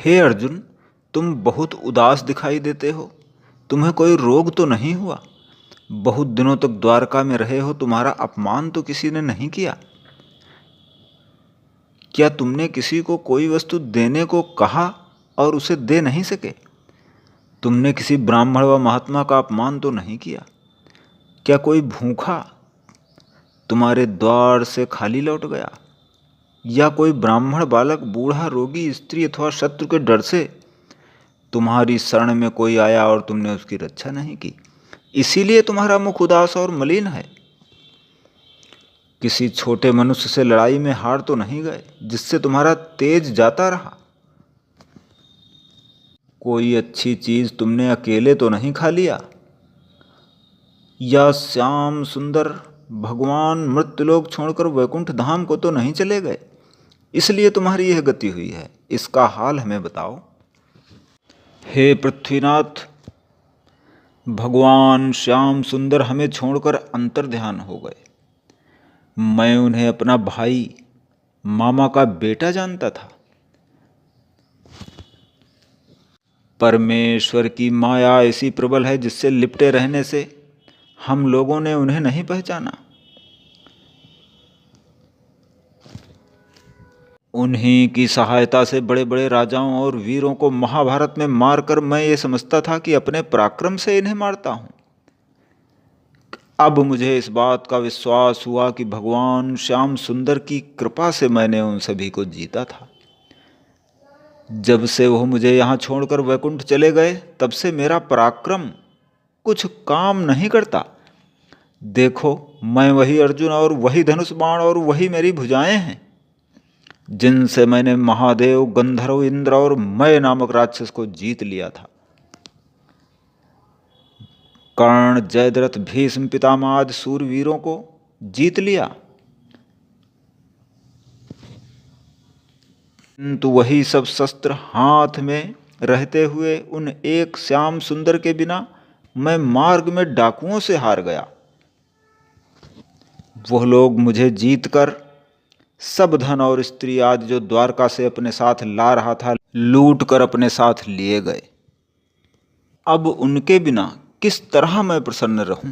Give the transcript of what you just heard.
हे अर्जुन, तुम बहुत उदास दिखाई देते हो। तुम्हें कोई रोग तो नहीं हुआ? बहुत दिनों तक द्वारका में रहे हो, तुम्हारा अपमान तो किसी ने नहीं किया? क्या तुमने किसी को कोई वस्तु देने को कहा और उसे दे नहीं सके? तुमने किसी ब्राह्मण व महात्मा का अपमान तो नहीं किया? क्या कोई भूखा तुम्हारे द्वार से खाली लौट गया? या कोई ब्राह्मण बालक, बूढ़ा, रोगी, स्त्री अथवा शत्रु के डर से तुम्हारी शरण में कोई आया और तुमने उसकी रक्षा नहीं की, इसीलिए तुम्हारा मुख उदास और मलिन है? किसी छोटे मनुष्य से लड़ाई में हार तो नहीं गए, जिससे तुम्हारा तेज जाता रहा? कोई अच्छी चीज तुमने अकेले तो नहीं खा लिया? या श्याम सुंदर भगवान मृत्युलोक छोड़कर वैकुंठ धाम को तो नहीं चले गए, इसलिए तुम्हारी यह गति हुई है? इसका हाल हमें बताओ। हे पृथ्वीनाथ, भगवान श्याम सुंदर हमें छोड़कर अंतर्ध्यान हो गए। मैं उन्हें अपना भाई, मामा का बेटा जानता था। परमेश्वर की माया ऐसी प्रबल है जिससे लिपटे रहने से हम लोगों ने उन्हें नहीं पहचाना। उन्हीं की सहायता से बड़े बड़े राजाओं और वीरों को महाभारत में मारकर मैं ये समझता था कि अपने पराक्रम से इन्हें मारता हूं। अब मुझे इस बात का विश्वास हुआ कि भगवान श्याम सुंदर की कृपा से मैंने उन सभी को जीता था। जब से वो मुझे यहाँ छोड़कर वैकुंठ चले गए, तब से मेरा पराक्रम कुछ काम नहीं करता। देखो, मैं वही अर्जुन और वही धनुष बाण और वही मेरी भुजाएं हैं जिनसे मैंने महादेव, गंधर्व, इंद्र और मय नामक राक्षस को जीत लिया था। कर्ण, जयद्रथ, भीष्म, पितामह आदि सूरवीरों को जीत लिया, किंतु वही सब शस्त्र हाथ में रहते हुए उन एक श्याम सुंदर के बिना मैं मार्ग में डाकुओं से हार गया। वह लोग मुझे जीतकर सब धन और स्त्री आदि जो द्वारका से अपने साथ ला रहा था, लूट कर अपने साथ लिए गए। अब उनके बिना किस तरह मैं प्रसन्न रहूं?